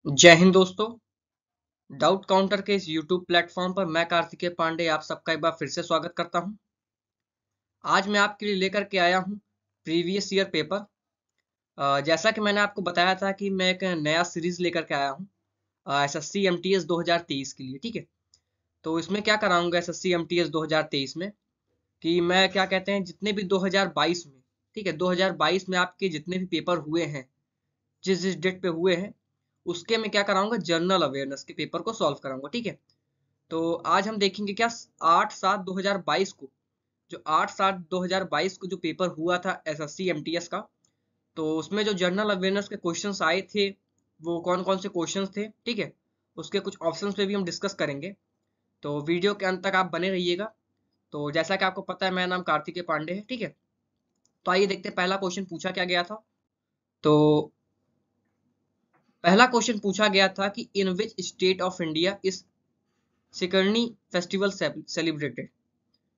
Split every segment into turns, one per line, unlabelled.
जय हिंद दोस्तों। Doubt counter के इस यूट्यूब प्लेटफॉर्म पर मैं कार्तिकेय पांडे आप सबका एक बार फिर से स्वागत करता हूं। आज मैं आपके लिए लेकर के आया हूं प्रीवियस ईयर पेपर। जैसा कि मैंने आपको बताया था कि मैं एक नया सीरीज लेकर के आया हूं एसएससी एमटीएस 2023 के लिए। ठीक है, तो इसमें क्या कराऊंगा एसएससी एमटीएस 2023 में कि मैं क्या कहते हैं जितने भी 2022 में, ठीक है, 2022 में आपके जितने भी पेपर हुए हैं, जिस जिस डेट पे हुए हैं, उसके मैं क्या कराऊंगा, जनरल अवेयरनेस के पेपर को सॉल्व कराऊंगा। ठीक है, तो आज हम देखेंगे क्या 8/7/2022 को, जो 8/7/2022 को जो पेपर हुआ था एसएससी एमटीएस का, तो उसमें जो जनरल अवेयरनेस के क्वेश्चंस आए थे वो कौन कौन से क्वेश्चंस थे। ठीक है, उसके कुछ ऑप्शंस पे भी हम डिस्कस करेंगे, तो वीडियो के अंत तक आप बने रहिएगा। तो जैसा कि आपको पता है मेरा नाम कार्तिकेय पांडे है। ठीक है, तो आइए देखते हैं पहला क्वेश्चन पूछा क्या गया था। तो पहला क्वेश्चन पूछा गया था कि in which state of India is शिकरनी फेस्टिवल सेलिब्रेटेड।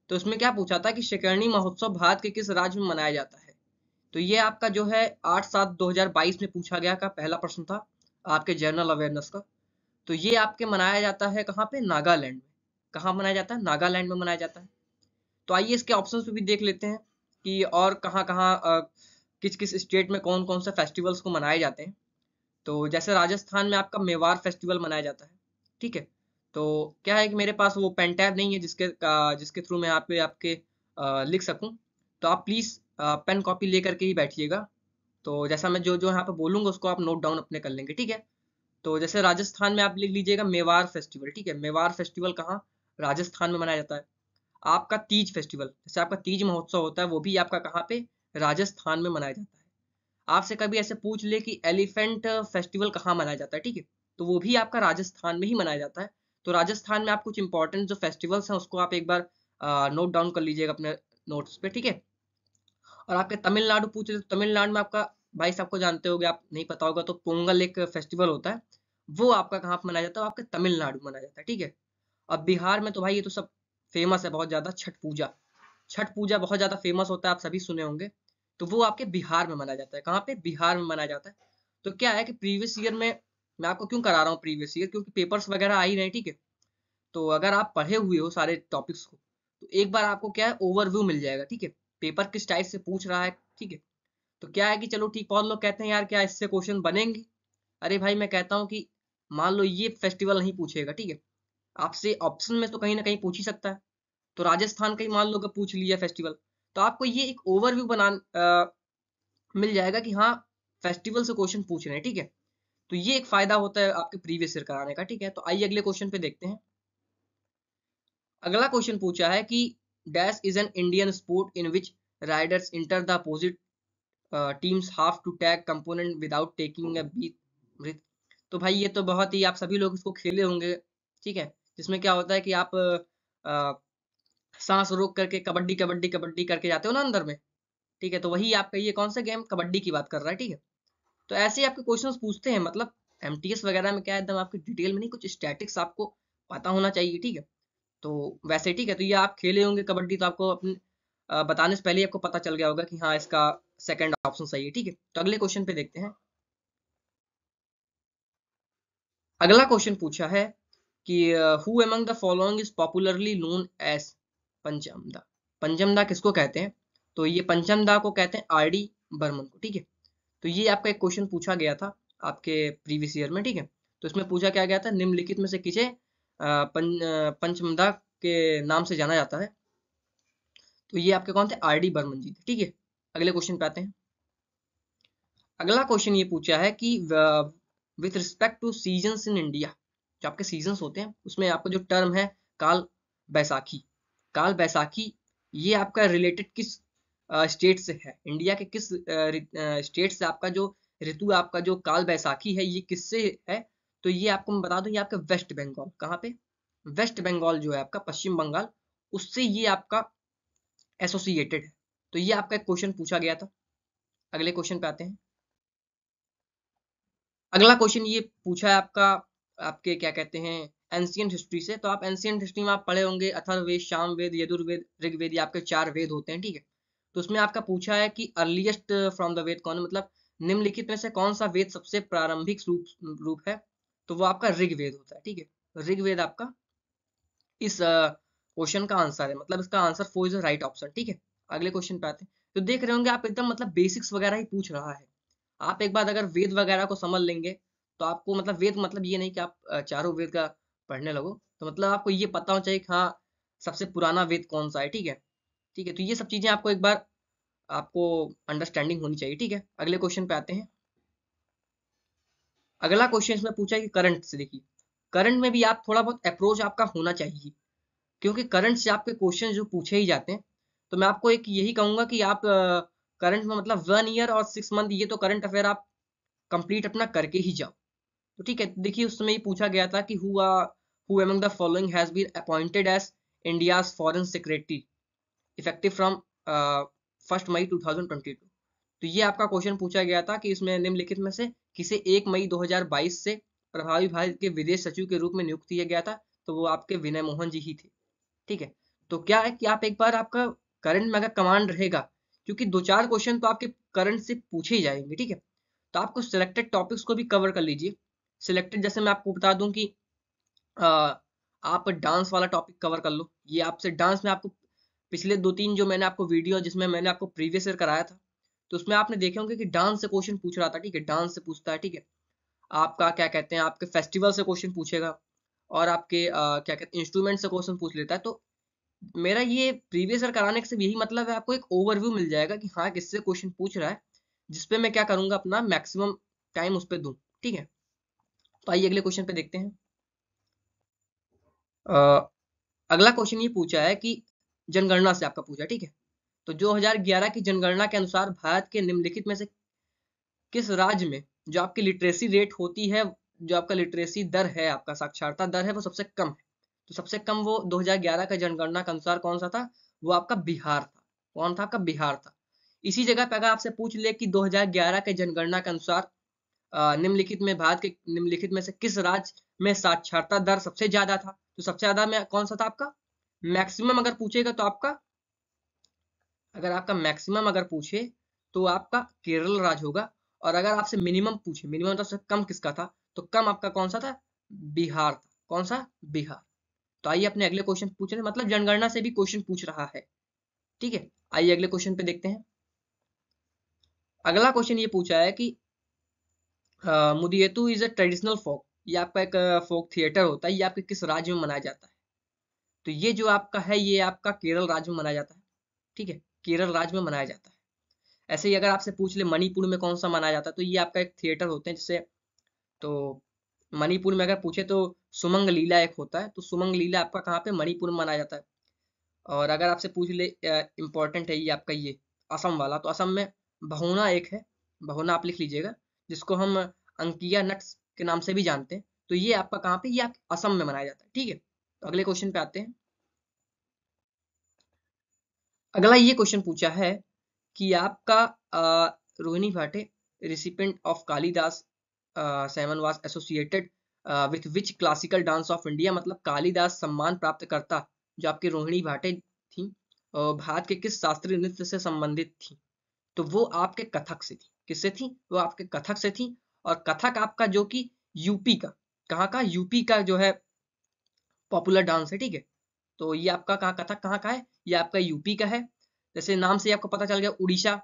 तो इसमें क्या पूछा था कि शिकरनी महोत्सव भारत के किस राज्य में मनाया जाता है। तो ये आपका जो है 8/7/2022 में पूछा गया का पहला प्रश्न था आपके जनरल अवेयरनेस का। तो ये आपके मनाया जाता है कहाँ पे, नागालैंड में। कहाँ मनाया जाता है, नागालैंड में मनाया जाता है। तो आइए इसके ऑप्शंस पे भी देख लेते हैं कि और कहाँ कहाँ किस किस स्टेट में कौन कौन से फेस्टिवल्स को मनाए जाते हैं। तो जैसे राजस्थान में आपका मेवाड़ फेस्टिवल मनाया जाता है। ठीक है, तो क्या है कि मेरे पास वो पेन टैब नहीं है जिसके थ्रू मैं यहाँ पे आपके लिख सकूं। तो आप प्लीज पेन कॉपी लेकर के ही बैठिएगा। तो जैसा मैं जो जो यहाँ पे बोलूंगा उसको आप नोट डाउन अपने कर लेंगे। ठीक है, तो जैसे राजस्थान में आप लिख लीजिएगा मेवाड़ फेस्टिवल। ठीक है, मेवाड़ फेस्टिवल कहाँ, राजस्थान में मनाया जाता है। आपका तीज फेस्टिवल, जैसे आपका तीज महोत्सव होता है, वो भी आपका कहाँ पे, राजस्थान में मनाया जाता है। आपसे कभी ऐसे पूछ ले कि एलिफेंट फेस्टिवल कहाँ मनाया जाता है, ठीक है, तो वो भी आपका राजस्थान में ही मनाया जाता है। तो राजस्थान में आप कुछ इंपॉर्टेंट जो फेस्टिवल्स हैं उसको आप एक बार नोट डाउन कर लीजिएगा अपने नोट्स पे। ठीक है, और आपके तमिलनाडु पूछ रहे तो तमिलनाडु में आपका, भाई साहब को जानते होगे, आप नहीं पता होगा तो पोंगल एक फेस्टिवल होता है, वो आपका कहाँ पे मनाया जाता है, आपके तमिलनाडु में मनाया जाता है। ठीक है, अब बिहार में तो भाई ये तो सब फेमस है बहुत ज्यादा, छठ पूजा। छठ पूजा बहुत ज्यादा फेमस होता है, आप सभी सुने होंगे। तो वो आपके बिहार में मनाया जाता है। कहाँ पे, बिहार में मनाया जाता है। तो क्या है कि प्रीवियस ईयर में मैं आपको क्यों करा रहा हूँ प्रीवियस ईयर, क्योंकि पेपर्स वगैरह आ ही रहे हैं। ठीक है, तो अगर आप पढ़े हुए हो सारे टॉपिक्स को तो एक बार आपको क्या है, ओवरव्यू मिल जाएगा। ठीक है, पेपर किस टाइप से पूछ रहा है। ठीक है, तो क्या है कि चलो ठीक, बहुत लोग कहते हैं यार क्या इससे क्वेश्चन बनेंगे। अरे भाई मैं कहता हूँ कि मान लो ये फेस्टिवल नहीं पूछेगा, ठीक है, आपसे ऑप्शन में तो कहीं ना कहीं पूछ ही सकता है। तो राजस्थान का ही मान लो कि पूछ लिया फेस्टिवल, तो आपको ये एक ओवरव्यू मिल जाएगा कि हाँ फेस्टिवल से क्वेश्चन पूछ रहे हैं। ठीक है, तो ये एक फायदा होता है आपके प्रीवियस ईयर कराने का। ठीक है, तो आइए अगले क्वेश्चन पे देखते हैं। अगला क्वेश्चन पूछा है कि dash is an Indian sport in which raiders enter the opposite teams half to tag component without taking a breath. तो भाई ये तो बहुत ही, आप सभी लोग इसको खेले होंगे। ठीक है, जिसमें क्या होता है कि आप सांस रोक करके कबड्डी कबड्डी कबड्डी करके जाते हो ना अंदर में। ठीक है, तो वही आपका ये कौन सा गेम, कबड्डी की बात कर रहा है। ठीक है, तो ऐसे ही आपके क्वेश्चंस पूछते हैं, मतलब एमटीएस वगैरह में क्या है, एकदम आपके डिटेल में नहीं, कुछ स्टैटिक्स आपको पता होना चाहिए। ठीक है, तो वैसे ठीक है, तो ये आप खेले होंगे कबड्डी तो आपको अपने बताने से पहले ही आपको पता चल गया होगा कि हाँ इसका सेकंड ऑप्शन सही है। ठीक है, तो अगले क्वेश्चन पे देखते हैं। अगला क्वेश्चन पूछा है कि who among the following is popularly known as Panchamda. Panchamda किसको कहते हैं, तो ये पंचमदा को कहते हैं आरडी बर्मन को। ठीक है, तो ये आपका एक क्वेश्चन पूछा गया था आपके प्रीवियस ईयर में। ठीक है, तो इसमें पूछा क्या गया था, निम्नलिखित में से किसे पंचमदा के नाम से जाना जाता है। तो ये आपके कौन थे, आरडी बर्मन जी थे। ठीक है, अगले क्वेश्चन पे आते हैं। अगला क्वेश्चन ये पूछा है कि with respect two seasons in India, जो आपके सीजन्स होते हैं उसमें आपका जो टर्म है काल बैसाखी, काल बैसाखी, ये आपका रिलेटेड किस स्टेट से है, इंडिया के किस स्टेट से आपका जो ऋतु, आपका जो काल बैसाखी है ये किससे है। तो ये आपको मैं बता दूं, ये आपका वेस्ट बंगाल, कहाँ पे, वेस्ट बंगाल जो है आपका, पश्चिम बंगाल, उससे ये आपका एसोसिएटेड है। तो ये आपका एक क्वेश्चन पूछा गया था। अगले क्वेश्चन पे आते हैं। अगला क्वेश्चन ये पूछा है आपका, आपके क्या कहते हैं, एंशियंट हिस्ट्री से। तो आप एंशियंट हिस्ट्री में आप पढ़े होंगे अथर्ववेद, सामवेद, यजुर्वेद, ऋग्वेद, ये आपके 4 वेद होते हैं। ठीक है, तो उसमें आपका पूछा है कि अर्लीस्ट फ्रॉम द वेद कौन है, मतलब निम्नलिखित में से कौन सा वेद सबसे प्रारंभिक रूप रूप है। तो वो आपका ऋग्वेद होता है। ठीक है, ऋग्वेद आपका इस क्वेश्चन का आंसर है, मतलब इसका answer 4 is the right option. ठीक है, अगले क्वेश्चन पे आते हैं। तो देख रहे होंगे आप एकदम मतलब बेसिक्स वगैरह ही पूछ रहा है। आप एक बार अगर वेद वगैरह को समझ लेंगे तो आपको मतलब वेद मतलब ये नहीं कि आप चारों वेद का पढ़ने लगो, तो मतलब आपको ये पता होना चाहिए कि हाँ सबसे पुराना वेद कौन सा है। ठीक है, ठीक है, तो ये सब चीजें आपको एक बार आपको अंडरस्टैंडिंग होनी चाहिए। ठीक है, अगले क्वेश्चन पे आते हैं। अगला क्वेश्चन इसमें पूछा है कि करंट से। देखिए करंट में भी आप थोड़ा बहुत अप्रोच आपका होना चाहिए, क्योंकि करंट से आपके क्वेश्चन जो पूछे ही जाते हैं। तो मैं आपको एक यही कहूंगा कि आप करंट में मतलब 1 ईयर और 6 मंथ ये तो करंट अफेयर आप कंप्लीट अपना करके ही जाओ। तो ठीक है, देखिए उस समय ये पूछा गया था कि who among the following has been appointed as India's foreign secretary effective from 1 May 2022। तो ये आपका क्वेश्चन पूछा गया था कि इसमें निम्नलिखित में से किसे 1 मई 2022 से प्रभावी भारत के विदेश सचिव के रूप में नियुक्त किया गया था। तो वो आपके विनय मोहन जी ही थे। ठीक है, तो क्या है कि आप एक बार आपका करंट में अगर कमांड रहेगा, क्योंकि 2-4 क्वेश्चन तो आपके करंट से पूछे ही जाएंगे। ठीक है, तो आपको सिलेक्टेड टॉपिक्स को भी कवर कर लीजिए। सिलेक्टेड जैसे मैं आपको बता दूं कि आप डांस वाला टॉपिक कवर कर लो। ये आपसे डांस में आपको पिछले 2-3 जो मैंने आपको वीडियो जिसमें मैंने आपको प्रीवियस ईयर कराया था, तो उसमें आपने देखे होंगे कि डांस से क्वेश्चन पूछ रहा था। ठीक है, डांस से पूछता है। ठीक है, आपका क्या कहते हैं आपके फेस्टिवल से क्वेश्चन पूछेगा, और आपके क्या कहते हैं इंस्ट्रूमेंट से क्वेश्चन पूछ लेता है। तो मेरा ये प्रीवियस ईयर कराने से यही मतलब है, आपको एक ओवरव्यू मिल जाएगा कि हाँ किससे क्वेश्चन पूछ रहा है, जिसपे मैं क्या करूंगा अपना मैक्सिमम टाइम उस पर दूं। ठीक है, तो आइए अगले क्वेश्चन पे देखते हैं। अगला क्वेश्चन ये पूछा है कि जनगणना से आपका पूछा। ठीक है, तो 2011 की जनगणना के अनुसार भारत के निम्नलिखित में से किस राज्य में जो आपकी लिटरेसी रेट होती है, जो आपका लिटरेसी दर है, आपका साक्षरता दर है, वो सबसे कम है। तो सबसे कम वो 2011 का जनगणना के अनुसार कौन सा था? वो आपका बिहार था। कौन था? आपका बिहार था। इसी जगह पे अगर आपसे पूछ ले कि 2011 के जनगणना के अनुसार निम्नलिखित में भारत के निम्नलिखित में से किस राज्य में साक्षरता दर सबसे ज्यादा था, तो सबसे ज्यादा में कौन सा था आपका? मैक्सिमम अगर पूछेगा तो आपका, अगर आपका मैक्सिमम अगर पूछे तो आपका केरल राज्य होगा। और अगर आपसे मिनिमम पूछे, मिनिमम तो सबसे कम किसका था, तो कम आपका कौन सा था? बिहार था। कौन सा? बिहार। तो आइए अपने अगले क्वेश्चन पूछ रहे हैं, मतलब जनगणना से भी क्वेश्चन पूछ रहा है। ठीक है, आइए अगले क्वेश्चन पे देखते हैं। अगला क्वेश्चन ये पूछा है कि मुदियेतु इज अ ट्रेडिशनल फोक। ये आपका एक फोक थिएटर होता है, ये आपके किस राज्य में मनाया जाता है? तो ये जो आपका है ये आपका केरल राज्य में मनाया जाता है। ठीक है, केरल राज्य में मनाया जाता है। ऐसे ही अगर आपसे पूछ ले मणिपुर में कौन सा मनाया जाता है, तो ये आपका एक थिएटर होते हैं जिससे, तो मणिपुर में अगर पूछे तो सुमंग लीला एक होता है, तो सुमंग लीला आपका कहाँ पे? मणिपुर में मनाया जाता है। और अगर आपसे पूछ ले इम्पोर्टेंट है ये आपका ये असम वाला, तो असम में भगोना एक है। भगोना आप लिख लीजिएगा, जिसको हम अंकिया नट्स के नाम से भी जानते हैं। तो ये आपका कहाँ पे? ये आप असम में मनाया जाता है। ठीक है, तो अगले क्वेश्चन पे आते हैं। अगला ये क्वेश्चन पूछा है कि आपका रोहिणी भाटे recipient of Kalidas 7 was associated with which classical dance of India. मतलब कालिदास सम्मान प्राप्त करता जो आपकी रोहिणी भाटे थी, भारत के किस शास्त्रीय नृत्य से संबंधित थी? तो वो आपके कथक से थी। किससे थी? वो आपके कथक से थी। और कथक आपका जो कि यूपी का, कहाँ का? यूपी का जो है पॉपुलर डांस है। ठीक है, तो ये आपका कहाँ कथक कहाँ का है? ये आपका यूपी का है। जैसे नाम से आपको पता चल गया उड़ीसा।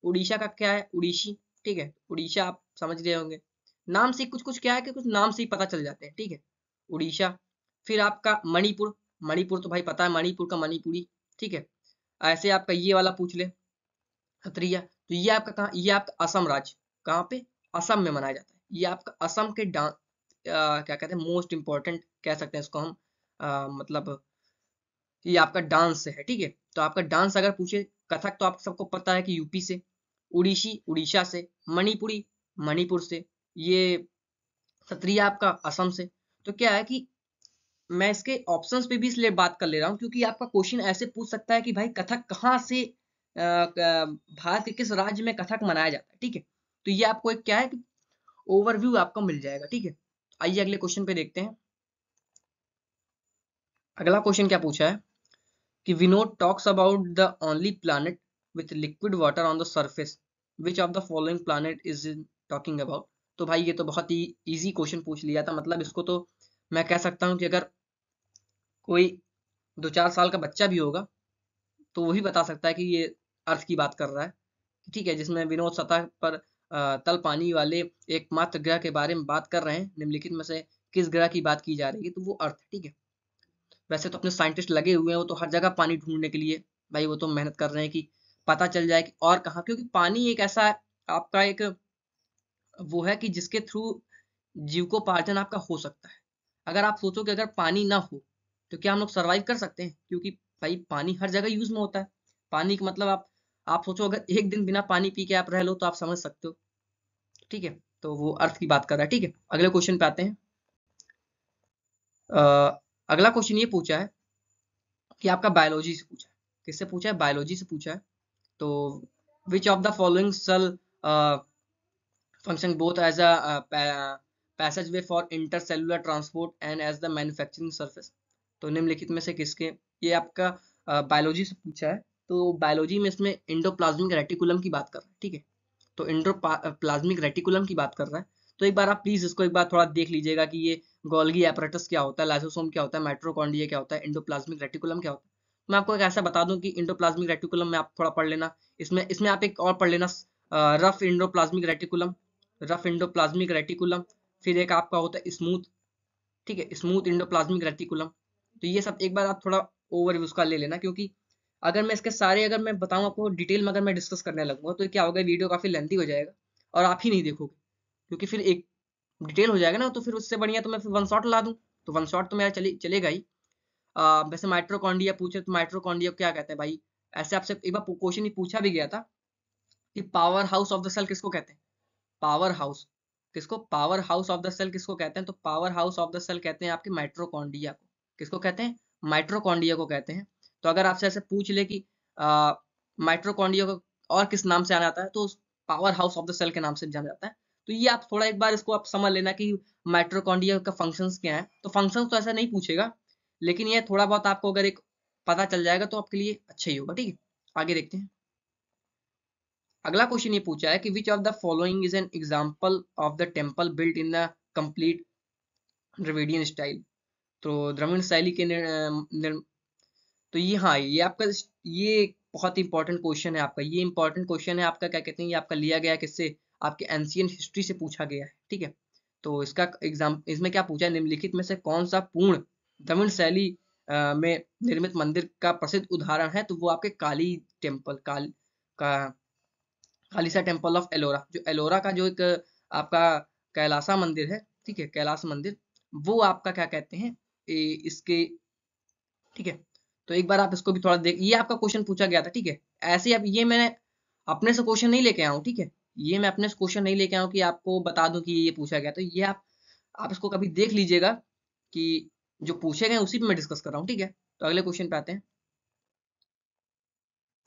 उड़ीसा का क्या है? उड़ीसी। ठीक है, उड़ीसा आप समझ गए होंगे। नाम से कुछ कुछ क्या है कि कुछ नाम से ही पता चल जाते हैं। ठीक है, उड़ीसा। फिर आपका मणिपुर। मणिपुर तो भाई पता है, मणिपुर का मणिपुरी। ठीक है, ऐसे आपका ये वाला पूछ ले सत्रिया, तो ये आपका कहाँ? ये आपका असम राज्य। कहाँ पे? असम में मनाया जाता है। ये आपका असम के डांस क्या कहते हैं, मोस्ट इंपॉर्टेंट कह सकते हैं इसको हम, मतलब ये आपका डांस है। ठीक है, तो आपका डांस अगर पूछे, कथक तो आप सबको पता है कि यूपी से, उड़ीसी उड़ीसा से, मणिपुरी मणिपुर से, ये सत्रिया आपका असम से। तो क्या है कि मैं इसके ऑप्शंस पे भी इसलिए बात कर ले रहा हूँ क्योंकि आपका क्वेश्चन ऐसे पूछ सकता है कि भाई कथक कहाँ से भारत के किस राज्य में कथक मनाया जाता है। ठीक है, तो ये आपको एक क्या है कि ओवरव्यू आपको मिल जाएगा। ठीक है, आइए अगले क्वेश्चन पे देखते हैं। अगला क्वेश्चन क्या पूछा है कि Vinod talks about the only planet with liquid water on the surface, which of the following planet is talking about. तो भाई ये तो बहुत ही इजी क्वेश्चन पूछ लिया था, मतलब इसको तो मैं कह सकता हूँ कि अगर कोई 2-4 साल का बच्चा भी होगा तो वही बता सकता है कि ये अर्थ की बात कर रहा है, ठीक है। जिसमें विनोद सतह पर तल पानी वाले एकमात्र ग्रह के बारे में बात कर रहे हैं, निम्नलिखित में से किस ग्रह की बात की जा रही है, तो वो अर्थ है, ठीक है। वैसे तो अपने साइंटिस्ट लगे हुए हैं, वो तो हर जगह पानी ढूंढने के लिए भाई वो तो मेहनत कर रहे हैं कि पता चल जाए कि और कहाँ, क्योंकि पानी एक ऐसा आपका एक वो है कि जिसके थ्रू जीविकोपार्जन आपका हो सकता है। अगर आप सोचो कि अगर पानी ना हो तो क्या हम लोग सरवाइव कर सकते हैं, क्योंकि भाई पानी हर जगह यूज में होता है। पानी का मतलब आप सोचो अगर एक दिन बिना पानी पी के आप रह लो तो आप समझ सकते हो, ठीक है। तो वो अर्थ की बात कर रहा है, ठीक है। अगले क्वेश्चन पे आते हैं। अगला क्वेश्चन ये पूछा है कि आपका बायोलॉजी से पूछा है। किससे पूछा है? बायोलॉजी से पूछा है। तो which of the following cell function both as a passageway for intercellular transport and as the manufacturing surface। तो निम्नलिखित में से किसके, ये आपका बायोलॉजी से पूछा है। तो बायोलॉजी में इसमें इंडोप्लाज्मिक रेटिकुलम की बात कर रहा है, ठीक है। तो इंडोप्लाज्मिक रेटिकुलम की बात कर रहा है। तो एक बार आप प्लीज इसको एक बार थोड़ा देख लीजिएगा कि ये गोल्गी एपरेटस क्या होता है, लाइसोसोम क्या होता है, माइटोकॉन्ड्रिया क्या होता है, इंडोप्लाज्मिक रेटिकुलम क्या होता है। मैं आपको एक ऐसा बता दूं कि इंडोप्लाज्मिक रेटिकुलम में आप थोड़ा पढ़ लेना, इसमें इसमें आप एक और पढ़ लेना, rough endoplasmic reticulum, rough endoplasmic reticulum, फिर एक आपका होता है स्मूथ, ठीक है, स्मूथ इंडोप्लाज्मिक रेटिकुलम। तो ये सब एक बार आप थोड़ा ओवरव्यू उसका ले लेना, क्योंकि अगर मैं इसके सारे अगर मैं बताऊं आपको डिटेल में, अगर मैं डिस्कस करने लगूंगा तो क्या होगा, वीडियो काफी लेंथी हो जाएगा और आप ही नहीं देखोगे, क्योंकि फिर एक डिटेल हो जाएगा ना, तो फिर उससे बढ़िया तो मैं फिर वन शॉट ला दूं, तो वन शॉट तो मेरा चलेगा ही। वैसे माइट्रोकॉन्ड्रिया पूछे तो माइट्रोकॉन्ड्रिया क्या कहते हैं भाई, ऐसे आपसे एक बार क्वेश्चन ही पूछा भी गया था कि power house of the cell किसको कहते हैं। पावर हाउस किसको, power house of the cell किसको कहते हैं, तो power house of the cell कहते हैं आपके माइट्रोकॉन्ड्रिया को। किसको कहते हैं? माइट्रोकॉन्ड्रिया को कहते हैं। तो अगर आपसे ऐसे पूछ ले कि माइट्रोकॉन्ड्रिया को और किस नाम से जाना जाता है, तो power house of the cell के नाम से जाना जाता है। तो ये आप थोड़ा एक बार इसको आप समझ लेना कि माइट्रोकॉन्ड्रिया का फंक्शंस क्या है। तो फंक्शंस तो ऐसा नहीं पूछेगा, लेकिन ये थोड़ा बहुत आपको अगर एक पता चल जाएगा तो आपके लिए अच्छा ही होगा, ठीक है। आगे देखते हैं। अगला क्वेश्चन ये पूछा है कि विच of the following is an example of the temple built in the complete Dravidian style. तो द्रविड़ शैली के तो ये, हाँ, ये आपका ये बहुत इंपॉर्टेंट क्वेश्चन है आपका, ये इंपॉर्टेंट क्वेश्चन है आपका, क्या कहते हैं, ये आपका लिया गया है किससे, आपके एंशियंट हिस्ट्री से पूछा गया है, ठीक है। तो इसका एग्जाम इसमें क्या पूछा है, निम्नलिखित में से कौन सा पूर्ण द्रविड़ शैली में निर्मित मंदिर का प्रसिद्ध उदाहरण है, तो वो आपके काली टेम्पल का खालिसा टेम्पल ऑफ एलोरा, जो एलोरा का जो एक आपका कैलासा मंदिर है, ठीक है, कैलाश मंदिर, वो आपका क्या कहते हैं इसके, ठीक है। तो एक बार आप इसको भी थोड़ा देख, ये आपका क्वेश्चन पूछा गया था, ठीक है। ऐसे अब ये मैंने अपने से क्वेश्चन नहीं लेके आया हूँ, ठीक है। ये मैं अपने से क्वेश्चन नहीं लेके आया हूँ कि आपको बता दूं कि ये पूछा गया, तो ये आप इसको कभी देख लीजिएगा कि जो पूछे गए उसी पे मैं डिस्कस कर रहा हूँ, ठीक है। तो अगले क्वेश्चन पे आते हैं।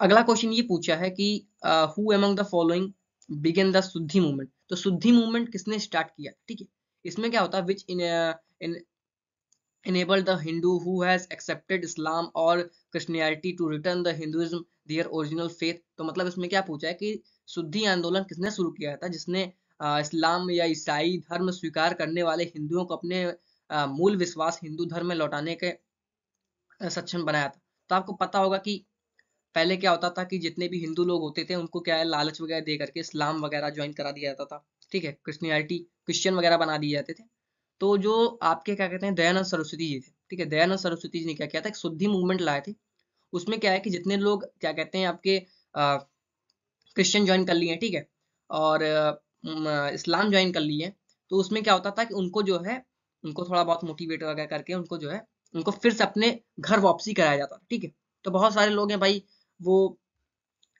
अगला क्वेश्चन ये पूछा है कि who among the following began the Shuddhi movement. तो शुद्धि मूवमेंट किसने स्टार्ट किया, ठीक है। इसमें क्या होता है, विच इन enable the Hindu who has accepted Islam or Christianity to return the Hinduism their original faith। तो मतलब इसमें क्या पूछा है कि शुद्धि आंदोलन किसने शुरू किया था, जिसने इस्लाम या ईसाई धर्म स्वीकार करने वाले हिंदुओं को अपने मूल विश्वास हिंदू धर्म में लौटाने के सक्षम बनाया था। तो आपको पता होगा कि पहले क्या होता था कि जितने भी हिंदू लोग होते थे उनको क्या है, लालच वगैरह दे करके इस्लाम वगैरह ज्वाइन करा दिया जाता था, ठीक है, क्रिश्चियनिटी क्रिश्चियन वगैरह बना दिए जाते थे। तो जो आपके क्या कहते हैं दयानंद सरस्वती जी थे, ठीक है, दयानंद सरस्वती जी ने क्या किया था, एक शुद्धि मूवमेंट लाए थे। उसमें क्या है कि जितने लोग क्या कहते हैं आपके क्रिश्चियन ज्वाइन कर लिए हैं, ठीक है, और इस्लाम ज्वाइन कर लिए हैं, तो उसमें क्या होता था कि उनको जो है, उनको थोड़ा बहुत मोटिवेट वगैरह करके उनको जो है, उनको फिर से अपने घर वापसी कराया जाता था, ठीक है। तो बहुत सारे लोग हैं भाई, वो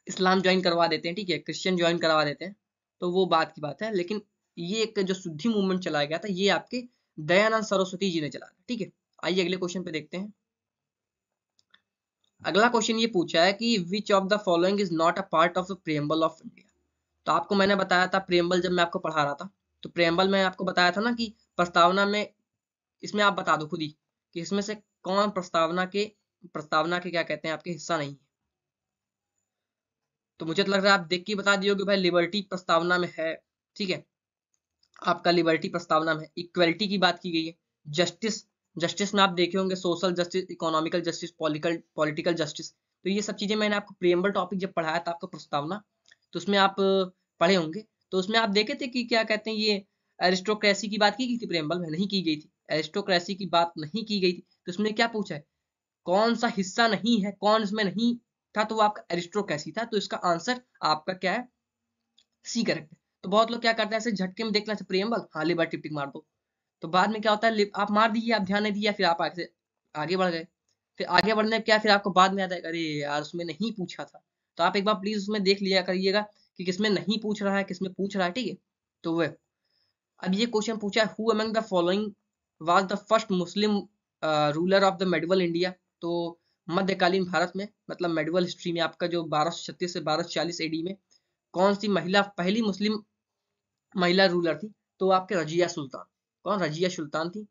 इस्लाम ज्वाइन करवा देते हैं, ठीक है, क्रिश्चियन ज्वाइन करवा देते हैं, तो वो बात की बात है। लेकिन ये एक जो शुद्धि मूवमेंट चलाया गया था, ये आपके दयानंद सरस्वती जी ने चलाया, ठीक है। आइए अगले क्वेश्चन पे देखते हैं। अगला क्वेश्चन ये पूछा है कि विच of the following is not a part of the preamble of India. तो आपको मैंने बताया था प्रेम्बल, जब मैं आपको पढ़ा रहा था, तो प्रेम्बल में आपको बताया था ना कि प्रस्तावना में, इसमें आप बता दो खुद ही कि इसमें से कौन प्रस्तावना के क्या कहते हैं आपके हिस्सा नहीं है। तो मुझे तो लग रहा है आप देख के बता दिए कि भाई लिबर्टी प्रस्तावना में है, ठीक है। आपका लिबर्टी प्रस्तावना में इक्वलिटी की बात की गई है। जस्टिस, जस्टिस में आप देखे होंगे social justice, economical justice, political justice. तो ये सब चीजें मैंने आपको प्रियम्बल टॉपिक जब पढ़ाया था आपका प्रस्तावना, तो उसमें आप पढ़े होंगे। तो उसमें आप देखे थे कि क्या कहते हैं, ये एरिस्टोक्रेसी की बात की गई थी प्रियम्बल में, नहीं की गई थी। एरिस्टोक्रेसी की बात नहीं की गई थी, तो उसमें क्या पूछा है, कौन सा हिस्सा नहीं है, कौन इसमें नहीं था, तो वो आपका एरिस्टोक्रेसी था। तो इसका आंसर आपका क्या है, सी करेक्ट है। तो बहुत लोग क्या करते हैं, ऐसे झटके में देखना, प्रियम्बल हाँ लिबर्टी टिक मार दो, तो बाद में क्या होता है, आप मार दीजिए, आप ध्यान नहीं दिया, फिर आप आगे बढ़ गए। फिर आगे बढ़ने में क्या, फिर आपको बाद में याद है, अरे यार उसमें नहीं पूछा था। तो आप एक बार प्लीज उसमें देख लिया करिएगा कि किसमें नहीं पूछ रहा है, किसमें पूछ रहा है, ठीक है। तो वह अब ये क्वेश्चन पूछा है, who among the following was the first Muslim ruler of the medieval India. तो मध्यकालीन भारत में, मतलब मेडिवल हिस्ट्री में आपका जो 1236 से 1240 एडी में कौन सी महिला पहली मुस्लिम महिला रूलर थी, तो आपके रजिया सुल्तान। कौन, रजिया सुल्तान थी।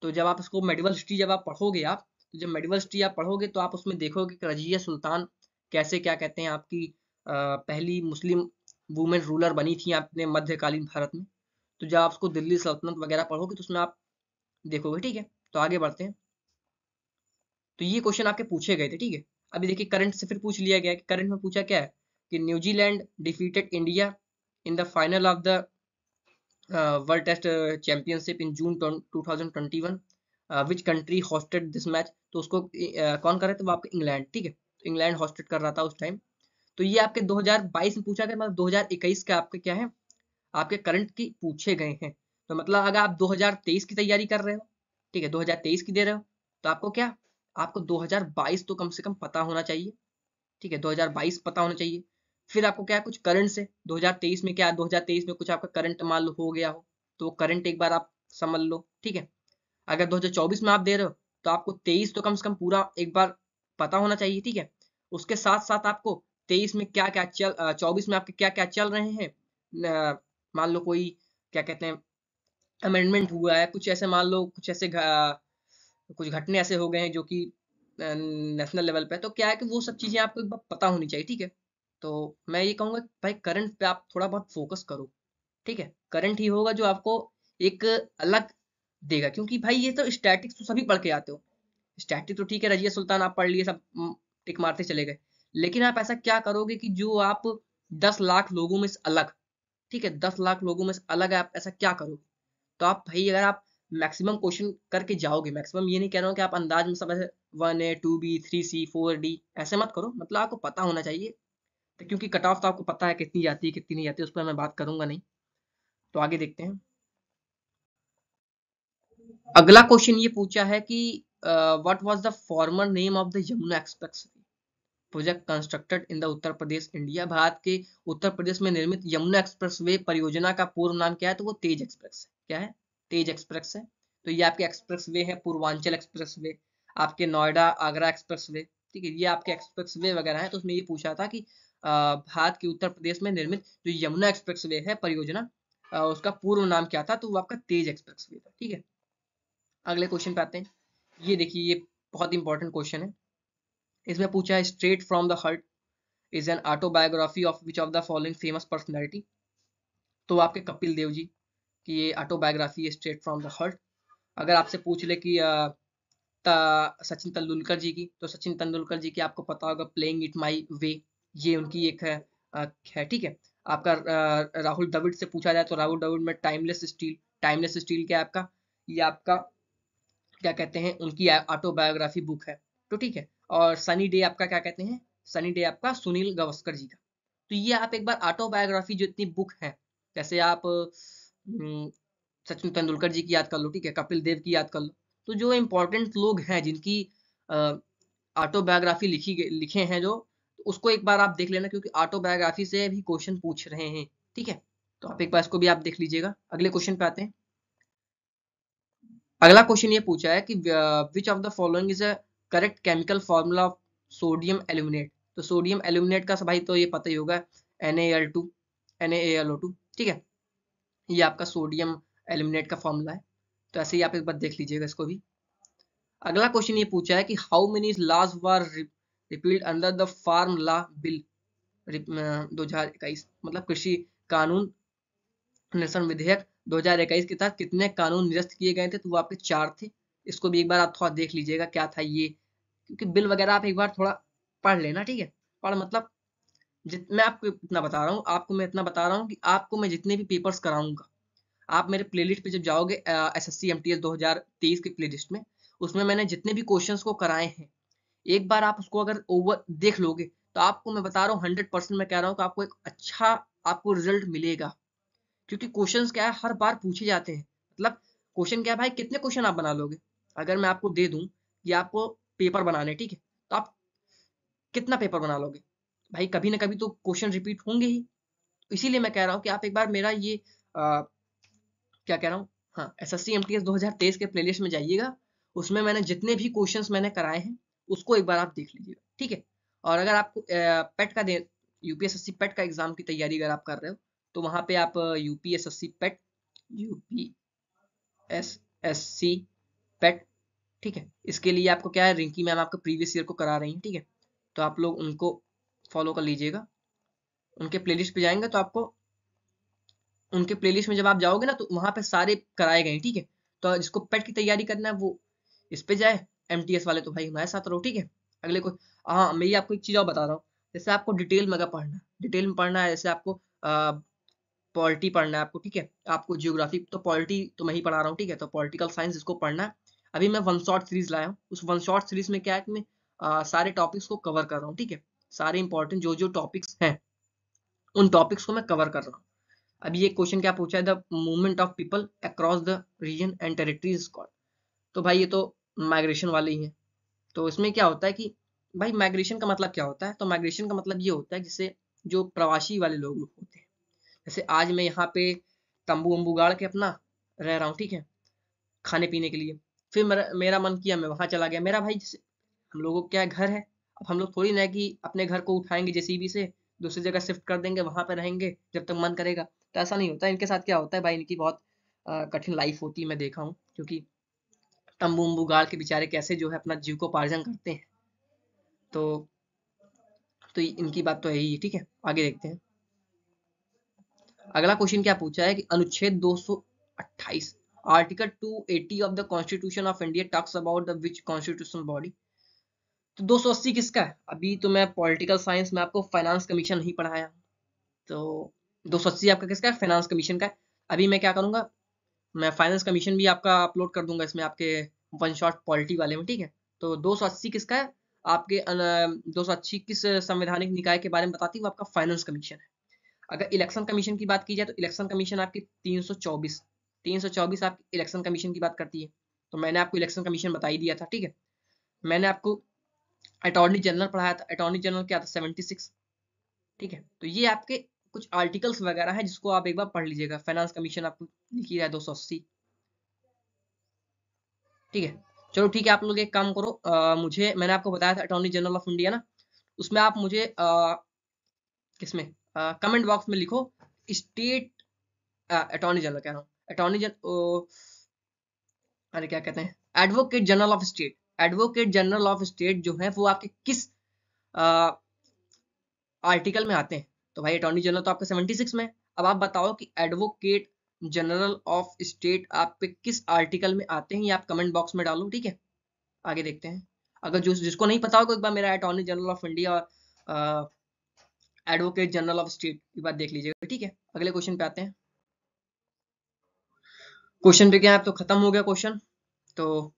तो जब आप इसको मेडिवल हिस्ट्री जब आप पढ़ोगे, आप तो जब मेडिवल हिस्ट्री आप पढ़ोगे तो आप उसमें देखोगे कि रजिया सुल्तान कैसे, क्या कहते हैं, आपकी पहली मुस्लिम वुमेन रूलर बनी थी अपने मध्यकालीन भारत में। तो जब आप उसको दिल्ली सल्तनत वगैरह पढ़ोगे तो उसमें आप देखोगे, ठीक है। तो आगे बढ़ते हैं। तो ये क्वेश्चन आपके पूछे गए थे, ठीक है। अभी देखिए करंट से फिर पूछ लिया गया कि करंट में पूछा क्या है, कि New Zealand defeated India in the final of the World Test Championship in June 2021, which country hosted this match. तो उसको कौन कर रहे थे, वो आपके इंग्लैंड, ठीक है। तो इंग्लैंड होस्टेड कर रहा था उस टाइम। तो ये आपके 2022 में पूछा गया, मतलब 2021 का आपके क्या है, आपके करंट की पूछे गए हैं। तो मतलब अगर आप 2023 की तैयारी कर रहे हो, ठीक है, 2023 की दे रहे हो, तो आपको क्या, आपको 2022 तो कम से कम पता होना चाहिए, ठीक है, 2022 पता होना चाहिए। फिर आपको क्या, कुछ करंट से 2023 में क्या, 2023 में कुछ आपका करंट मान लो हो गया हो, तो वो करंट एक बार आप समझ लो, ठीक है। अगर 2024 में आप दे रहे हो, तो आपको 23 तो कम से कम पूरा एक बार पता होना चाहिए, ठीक है। उसके साथ साथ आपको 23 में क्या क्या 24 में आपके क्या क्या चल रहे हैं, मान लो कोई क्या कहते हैं अमेंडमेंट हुआ है, कुछ ऐसे मान लो, कुछ ऐसे कुछ घटने ऐसे हो गए हैं जो कि नेशनल लेवल पे, तो क्या है कि वो सब चीजें आपको एक बार पता होनी चाहिए, ठीक है। तो मैं ये कहूंगा कि भाई करंट पे आप थोड़ा बहुत फोकस करो, ठीक है। करंट ही होगा जो आपको एक अलग देगा, क्योंकि भाई ये तो स्टैटिक्स तो सभी पढ़ के आते हो। स्टैटिक तो ठीक है, रजिया सुल्तान आप पढ़ लिए, सब टिक मारते चले गए। लेकिन आप ऐसा क्या करोगे कि जो आप 10 लाख लोगों में से अलग, ठीक है, 10 लाख लोगों में से अलग है, आप ऐसा क्या करोगे। तो आप भाई अगर आप मैक्सिमम क्वेश्चन करके जाओगे, मैक्सिमम ये नहीं कह रहा हूँ कि आप अंदाज में सब ऐसे 1A 2B 3C 4D ऐसे मत करो, मतलब आपको पता होना चाहिए। तो क्योंकि कट ऑफ तो आपको पता है कितनी जाती है कितनी नहीं जाती, उस पर मैं बात करूंगा नहीं। तो आगे देखते हैं। अगला क्वेश्चन ये पूछा है कि what was the former name of the Yamuna express project constructed in the Uttar Pradesh India. Bharat के उत्तर प्रदेश में निर्मित यमुना एक्सप्रेसवे परियोजना का पूर्व नाम क्या है, तो वो तेज एक्सप्रेस है। क्या है, तेज एक्सप्रेस है। तो ये आपके एक्सप्रेसवे है, पूर्वांचल एक्सप्रेसवे, आपके नोएडा आगरा एक्सप्रेसवे, ठीक है, ये आपके एक्सप्रेसवे वगैरह है। तो उसमें ये पूछा था कि भारत के उत्तर प्रदेश में निर्मित जो यमुना एक्सप्रेसवे है परियोजना, उसका पूर्व नाम क्या था, तो वो आपका तेज एक्सप्रेसवे था, ठीक है। अगले क्वेश्चन पे आते हैं। ये देखिए, ये बहुत इंपॉर्टेंट क्वेश्चन है। इसमें पूछा है, straight from the heart is an autobiography of which of the following famous personality. तो आपके कपिल देव जी की ये ऑटोबायोग्राफी है, स्ट्रेट फ्रॉम द हार्ट। अगर आपसे पूछ ले कि सचिन तेंदुलकर जी की, तो सचिन तेंदुलकर जी की आपको पता होगा, प्लेइंग इट माई वे, ये उनकी एक है, ठीक है। आपका राहुल द्रविड़ से पूछा जाए, तो राहुल द्रविड़ में टाइमलेस स्टील, टाइमलेस स्टील क्या है आपका, ये आपका क्या कहते हैं, उनकी ऑटोबायोग्राफी बुक है, तो ठीक है। और सनी डे आपका क्या कहते हैं, सनी डे आपका सुनील गावस्कर जी का। तो ये आप एक बार ऑटोबायोग्राफी जो इतनी बुक है, जैसे आप सचिन तेंदुलकर जी की याद कर लो, ठीक है, कपिल देव की याद कर लो। तो जो इम्पोर्टेंट लोग हैं जिनकी ऑटोबायोग्राफी लिखे हैं जो, तो उसको एक बार आप देख लेना, क्योंकि ऑटोबायोग्राफी से भी क्वेश्चन पूछ रहे हैं, ठीक है। तो आप एक बार इसको भी आप देख लीजिएगा। अगले क्वेश्चन पे आते हैं। अगला क्वेश्चन ये पूछा है कि विच of the following is a correct chemical formula of sodium aluminate. तो सोडियम एल्यूमिनेट का भाई तो ये पता ही होगा, NaL2 NaAlO2, ठीक है, ये आपका सोडियम एल्यूमिनेट का फॉर्मूला है। तो ऐसे ही आप एक बार देख लीजिएगा इसको भी। अगला क्वेश्चन ये पूछा है कि how many laws were repealed under the farm law bill 2021, मतलब कृषि कानून निरसन विधेयक 2021 के तहत कितने कानून निरस्त किए गए थे, तो वो आपके 4 थे। इसको भी एक बार आप थोड़ा देख लीजिएगा क्या था ये, क्योंकि बिल वगैरह आप एक बार थोड़ा पढ़ लेना, ठीक है। पढ़ मतलब मैं आपको इतना बता रहा हूँ, आपको मैं इतना बता रहा हूँ कि आपको मैं जितने भी पेपर्स कराऊंगा, आप मेरे प्लेलिस्ट पे जब जाओगे एसएससी एमटीएस 2023 की प्लेलिस्ट में, उसमें मैंने जितने भी क्वेश्चंस को कराए हैं, एक बार आप उसको अगर ओवर देख लोगे, तो आपको मैं बता रहा हूँ 100% मैं कह रहा हूँ कि आपको एक अच्छा आपको रिजल्ट मिलेगा। क्योंकि क्वेश्चंस क्या है, हर बार पूछे जाते हैं। मतलब क्वेश्चन क्या है भाई, कितने क्वेश्चन आप बना लोगे? अगर मैं आपको दे दूं कि आपको पेपर बनाने, ठीक है, तो आप कितना पेपर बना लोगे? भाई कभी ना कभी तो क्वेश्चन रिपीट होंगे ही। तो इसीलिए मैं कह रहा हूँ कि आप एक बार मेरा ये क्या कह रहा हूँ, हाँ, एसएससी एमटीएस 2023 के प्लेलिस्ट में जाइएगा। उसमें मैंने जितने भी क्वेश्चंस मैंने कराए हैं, उसको एक बार आप देख लीजिएगा, ठीक है। और अगर आपको पेट का दे यूपीएसएससी पेट का एग्जाम की तैयारी अगर आप कर रहे हो, तो वहां पे आप यूपीएसएससी पेट, यूपीएसएससी पेट, ठीक है, इसके लिए आपको क्या है, रिंकी मैम आपको प्रीवियस ईयर को करा रही हैं, ठीक है। तो आप लोग उनको फॉलो कर लीजिएगा। उनके प्लेलिस्ट पे जाएंगे तो आपको उनके प्लेलिस्ट में जब आप जाओगे ना, तो वहां पे सारे कराए गए हैं, ठीक है। तो जिसको पेट की तैयारी करना है वो इस पे जाए, एमटीएस वाले तो भाई हमारे साथ रहो, ठीक है। अगले को, हाँ, मैं ये आपको एक चीज और बता रहा हूँ। जैसे आपको डिटेल में अगर पढ़ना है, डिटेल में पढ़ना है, जैसे आपको पॉलिटी पढ़ना है आपको, ठीक है, आपको जियोग्राफी, तो पॉलिटी तो मैं ही पढ़ा रहा हूँ, ठीक है, तो पॉलिटिकल साइंस इसको पढ़ना है। अभी मैं वन शॉट सीरीज लाया हूँ, उस वन शॉट सीरीज में क्या है कि मैं सारे टॉपिक्स को कवर कर रहा हूँ, ठीक है। सारे इंपॉर्टेंट जो जो टॉपिक्स हैं, उन टॉपिक्स को मैं कवर कर रहा हूँ। अभी ये क्वेश्चन क्या पूछा है, the movement of people across the region and territories called. तो भाई ये तो माइग्रेशन वाले ही है। तो इसमें क्या होता है कि भाई माइग्रेशन का मतलब क्या होता है, तो माइग्रेशन का मतलब ये होता है जिससे जो प्रवासी वाले लोग होते हैं, जैसे आज मैं यहाँ पे तंबू वंबू गाड़ के अपना रह रहा हूँ, ठीक है, खाने पीने के लिए। फिर मेरा मन किया, मैं वहां चला गया। मेरा भाई जैसे हम लोगों को क्या है, घर है। अब हम लोग थोड़ी ना है कि अपने घर को उठाएंगे जेसीबी से दूसरी जगह शिफ्ट कर देंगे, वहां पे रहेंगे जब तक मन करेगा। तो ऐसा नहीं होता। इनके साथ क्या होता है भाई, इनकी बहुत कठिन लाइफ होती है, मैं देखा हूँ। क्योंकि तंबू उम्बू गाड़ के बेचारे कैसे जो है अपना जीविकोपार्जन करते हैं। तो इनकी बात तो यही है, ठीक है। आगे देखते हैं। अगला क्वेश्चन क्या पूछा है कि अनुच्छेद 228 article 280 of the constitution of India talks about the which constitutional body. तो 280 किसका है? अभी तो मैं पॉलिटिकल साइंस में आपको फाइनेंस कमीशन नहीं पढ़ाया, तो 280 आपका किसका है? फाइनेंस कमीशन का है। अभी मैं क्या करूंगा, मैं फाइनेंस कमीशन भी आपका अपलोड कर दूंगा इसमें आपके वन शॉट पॉलिटी वाले में, ठीक है। तो 280 किसका है? आपके 280 किस संवैधानिक निकाय के बारे में बताती है? वो आपका फाइनेंस कमीशन है। अगर इलेक्शन कमीशन की बात की जाए, तो इलेक्शन कमीशन आपकी 324 आपकी इलेक्शन कमीशन की बात करती है। तो मैंने आपको इलेक्शन कमीशन बता ही दिया था, ठीक है। मैंने आपको अटॉर्नी जनरल पढ़ाया था। अटॉर्नी जनरल क्या था? 76, ठीक है। तो ये आपके कुछ आर्टिकल्स वगैरह है जिसको आप एक बार पढ़ लीजिएगा। फाइनेंस कमीशन आपको लिखी रहा है 280, ठीक है। चलो ठीक है, आप लोग एक काम करो, मुझे मैंने आपको बताया था अटॉर्नी जनरल ऑफ इंडिया ना, उसमें आप मुझे किसमें कमेंट बॉक्स में लिखो स्टेट अटॉर्नी जनरल कह रहा हूँ, अटॉर्नी जनरल, अरे क्या कहते हैं, advocate general of state. Advocate general of state जो है वो आपके किस आर्टिकल में आते हैं? तो भाई अटॉर्नी जनरल तो आपका 76 में है। अब आप बताओ कि एडवोकेट जनरल ऑफ स्टेट आप पे किस आर्टिकल में आते हैं, ये आप कमेंट बॉक्स में डालो, ठीक है। आगे देखते हैं। अगर जो जिसको नहीं पता होगा, एक बार मेरा अटॉर्नी जनरल ऑफ इंडिया और एडवोकेट जनरल ऑफ स्टेट की बात देख लीजिएगा, ठीक है। अगले क्वेश्चन पे आते हैं। क्वेश्चन पे क्या है, अब तो खत्म हो गया क्वेश्चन। तो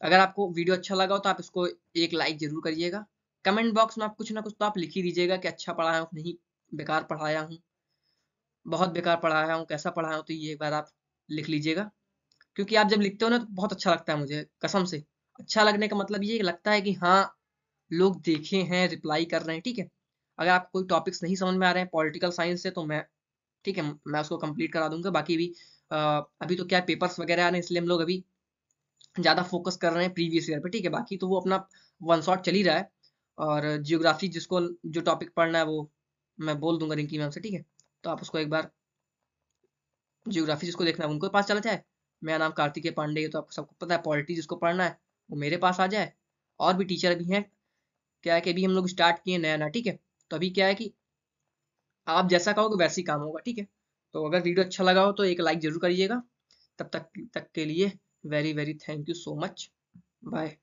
अगर आपको वीडियो अच्छा लगा हो तो आप इसको एक लाइक जरूर करिएगा। कमेंट बॉक्स में आप कुछ ना कुछ तो आप लिख ही दीजिएगा कि अच्छा पढ़ाया हूँ, नहीं बेकार पढ़ाया हूँ, बहुत बेकार पढ़ाया हूँ, कैसा पढ़ाया हूँ, तो ये एक बार आप लिख लीजिएगा। क्योंकि आप जब लिखते हो ना, तो बहुत अच्छा लगता है मुझे, कसम से। अच्छा लगने का मतलब ये लगता है कि हाँ, लोग देखे हैं, रिप्लाई कर रहे हैं, ठीक है। अगर आपको कोई टॉपिक्स नहीं समझ में आ रहे हैं पॉलिटिकल साइंस से, तो मैं, ठीक है, मैं उसको कंप्लीट करा दूंगा। बाकी भी अभी तो क्या पेपर्स वगैरह आ रहे हैं, इसलिए हम लोग अभी ज़्यादा फोकस कर रहे हैं प्रीवियस ईयर पे, ठीक है। बाकी तो वो अपना वन शॉट चल ही रहा है। और जियोग्राफी जिसको जो टॉपिक पढ़ना है वो मैं बोल दूंगा रिंकी मैम से, ठीक है। तो आप उसको एक बार जियोग्राफी जिसको देखना है उनको पास चला जाए। मेरा नाम कार्तिकेय पांडे है, तो आपको सबको पता है। पॉलिटी जिसको पढ़ना है वो मेरे पास आ जाए। और भी टीचर भी हैं। क्या है कि अभी हम लोग स्टार्ट किए नया नया, ठीक है। तो अभी क्या है कि आप जैसा कहोगे वैसे ही काम होगा, ठीक है। तो अगर वीडियो अच्छा लगा हो तो एक लाइक जरूर करिएगा। तब तक के लिए very very thank you so much. Bye.